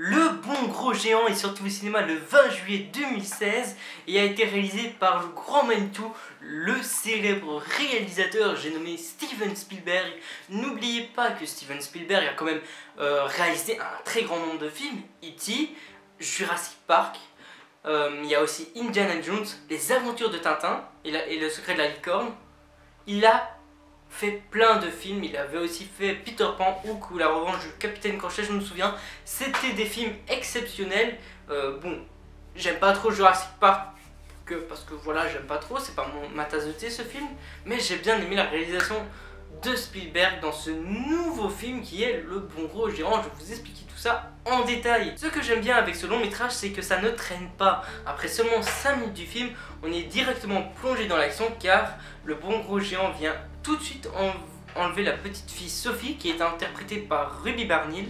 Le Bon Gros Géant est sorti au cinéma le 20 juillet 2016 et a été réalisé par le grand Manitou, le célèbre réalisateur, j'ai nommé Steven Spielberg. N'oubliez pas que Steven Spielberg a quand même réalisé un très grand nombre de films, E.T., Jurassic Park, il y a aussi Indiana Jones, Les Aventures de Tintin et Le Secret de la Licorne. Il a fait plein de films, il avait aussi fait Peter Pan, Hook ou La Revanche du Capitaine Crochet, je me souviens. C'était des films exceptionnels. Bon, j'aime pas trop Jurassic Park parce que voilà, j'aime pas trop, c'est pas ma tasse de thé ce film. Mais j'ai bien aimé la réalisation de Spielberg dans ce nouveau film qui est Le Bon Gros Géant. Je vais vous expliquer tout ça en détail. Ce que j'aime bien avec ce long métrage, c'est que ça ne traîne pas. Après seulement 5 minutes du film, on est directement plongé dans l'action car le Bon Gros Géant vient tout de suite enlever la petite fille Sophie qui est interprétée par Ruby Barnhill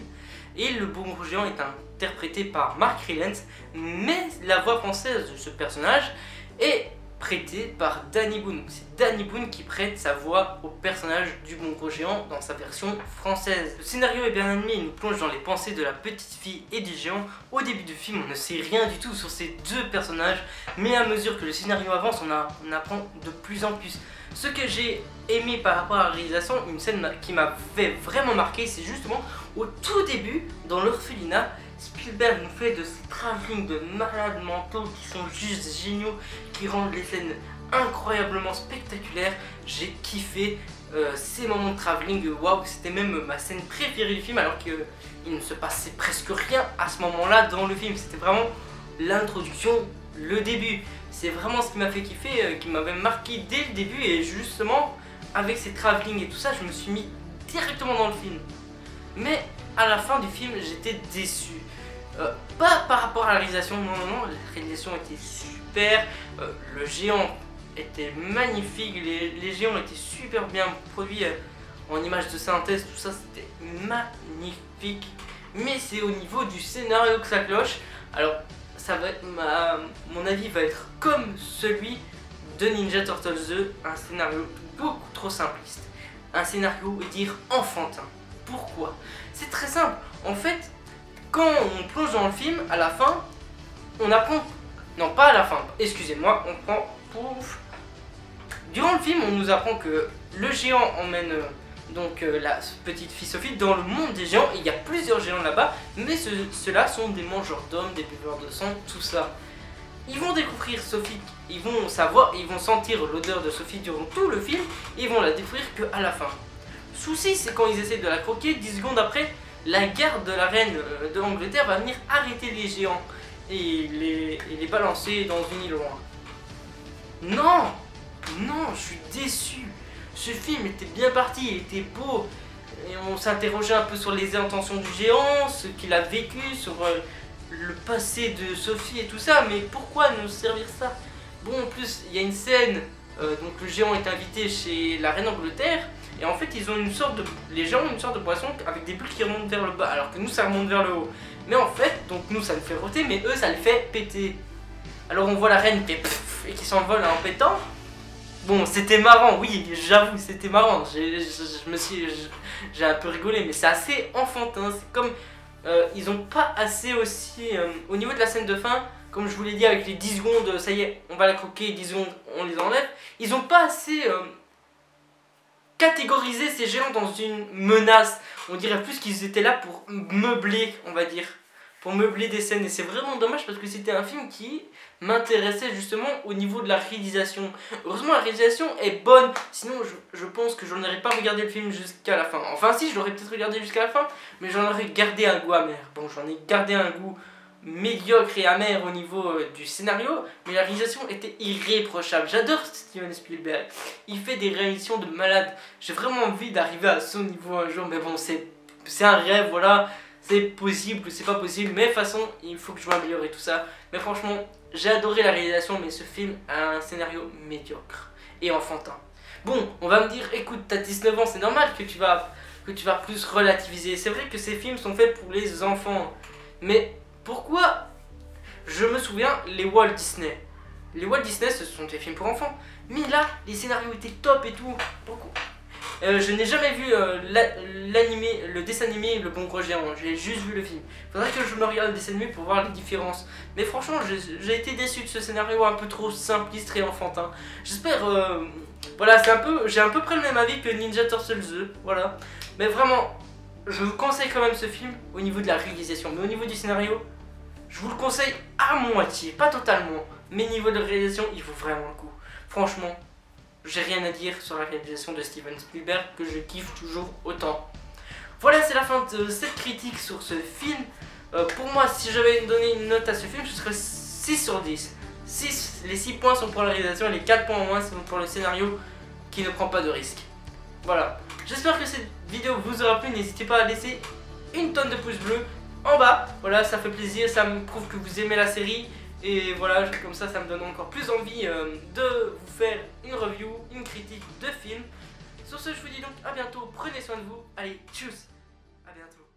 et le Bon Gros Géant est interprété par Mark Rylance, mais la voix française de ce personnage est prêtée par Danny Boone. C'est Danny Boone qui prête sa voix au personnage du Bon Gros Géant dans sa version française. Le scénario est bien animé, il nous plonge dans les pensées de la petite fille et du géant. Au début du film, on ne sait rien du tout sur ces deux personnages, mais à mesure que le scénario avance, on apprend de plus en plus. Ce que j'ai aimé par rapport à la réalisation, une scène qui m'a fait vraiment marquer, c'est justement au tout début, dans l'orphelinat, Spielberg nous fait de ces travelling de malades mentaux qui sont juste géniaux, qui rendent les scènes incroyablement spectaculaires. J'ai kiffé ces moments de travelling, waouh, c'était même ma scène préférée du film alors qu'il ne se passait presque rien à ce moment-là dans le film. C'était vraiment l'introduction, le début. C'est vraiment ce qui m'a fait kiffer, qui m'avait marqué dès le début et justement avec ces travelling et tout ça, je me suis mis directement dans le film. Mais à la fin du film, j'étais déçu. Pas par rapport à la réalisation, non, la réalisation était super, le géant était magnifique, les géants étaient super bien produits en images de synthèse, tout ça c'était magnifique. Mais c'est au niveau du scénario que ça cloche. Alors ça va être mon avis va être comme celui de Ninja Turtles 2, un scénario beaucoup trop simpliste, un scénario dire enfantin. Pourquoi? C'est très simple, en fait quand on plonge dans le film, à la fin, on apprend, non pas à la fin, excusez-moi, on prend, pouf. Durant le film, on nous apprend que le géant emmène donc la petite fille Sophie dans le monde des géants. Il y a plusieurs géants là-bas, mais ceux-là sont des mangeurs d'hommes, des buveurs de sang, tout ça. Ils vont découvrir Sophie, ils vont savoir, ils vont sentir l'odeur de Sophie durant tout le film, et ils vont la découvrir qu'à la fin. Souci, c'est quand ils essaient de la croquer, 10 secondes après, la garde de la reine de l'Angleterre va venir arrêter les géants et les balancer dans une île loin. Non, non, je suis déçu. Ce film était bien parti, il était beau. Et on s'interrogeait un peu sur les intentions du géant, ce qu'il a vécu, sur le passé de Sophie et tout ça. Mais pourquoi nous servir ça? Bon, en plus, il y a une scène, donc le géant est invité chez la reine d'Angleterre. Et en fait, ils ont une sorte de, les gens ont une sorte de boisson avec des bulles qui remontent vers le bas, alors que nous, ça remonte vers le haut. Mais en fait, donc nous, ça le fait roter, mais eux, ça le fait péter. Alors on voit la reine et qui s'envole en pétant. Bon, c'était marrant, oui, j'avoue, c'était marrant. J'ai un peu rigolé, mais c'est assez enfantin. C'est comme, ils ont pas assez aussi, au niveau de la scène de fin, comme je vous l'ai dit, avec les 10 secondes, ça y est, on va la croquer, 10 secondes, on les enlève. Ils ont pas assez catégoriser ces géants dans une menace. On dirait plus qu'ils étaient là pour meubler, on va dire, pour meubler des scènes. Et c'est vraiment dommage parce que c'était un film qui m'intéressait justement au niveau de la réalisation. Heureusement la réalisation est bonne, sinon je pense que je n'aurais pas regardé le film jusqu'à la fin. Enfin si, je l'aurais peut-être regardé jusqu'à la fin, mais j'en aurais gardé un goût amer. Bon, j'en ai gardé un goût médiocre et amer au niveau du scénario, mais la réalisation était irréprochable. J'adore Steven Spielberg, il fait des réalisations de malade. J'ai vraiment envie d'arriver à son niveau un jour, mais bon, c'est un rêve, voilà, c'est possible ou c'est pas possible, mais de toute façon, il faut que je m'améliore et tout ça. Mais franchement, j'ai adoré la réalisation, mais ce film a un scénario médiocre et enfantin. Bon, on va me dire, écoute, t'as 19 ans, c'est normal que tu vas plus relativiser. C'est vrai que ces films sont faits pour les enfants, mais pourquoi? Je me souviens, les Walt Disney. Les Walt Disney, ce sont des films pour enfants. Mais là, les scénarios étaient top et tout. Je n'ai jamais vu le dessin animé Le Bon Gros Géant, j'ai juste vu le film. Faudrait que je me regarde le dessin animé pour voir les différences. Mais franchement, j'ai été déçu de ce scénario un peu trop simpliste et enfantin. J'espère... voilà, j'ai à peu près le même avis que Ninja Turtles 2, voilà. Mais vraiment, je vous conseille quand même ce film au niveau de la réalisation. Mais au niveau du scénario, je vous le conseille à moitié, pas totalement. Mais niveau de réalisation, il vaut vraiment le coup. Franchement, j'ai rien à dire sur la réalisation de Steven Spielberg, que je kiffe toujours autant. Voilà, c'est la fin de cette critique sur ce film. Pour moi, si j'avais donné une note à ce film, ce serait 6 sur 10. Les 6 points sont pour la réalisation et les 4 points en moins sont pour le scénario qui ne prend pas de risque. Voilà, j'espère que cette vidéo vous aura plu. N'hésitez pas à laisser une tonne de pouces bleus en bas. Voilà, ça fait plaisir, ça me prouve que vous aimez la série. Et voilà, comme ça me donne encore plus envie de vous faire une review, une critique de film. Sur ce, je vous dis donc à bientôt, prenez soin de vous. Allez, tchuss, à bientôt.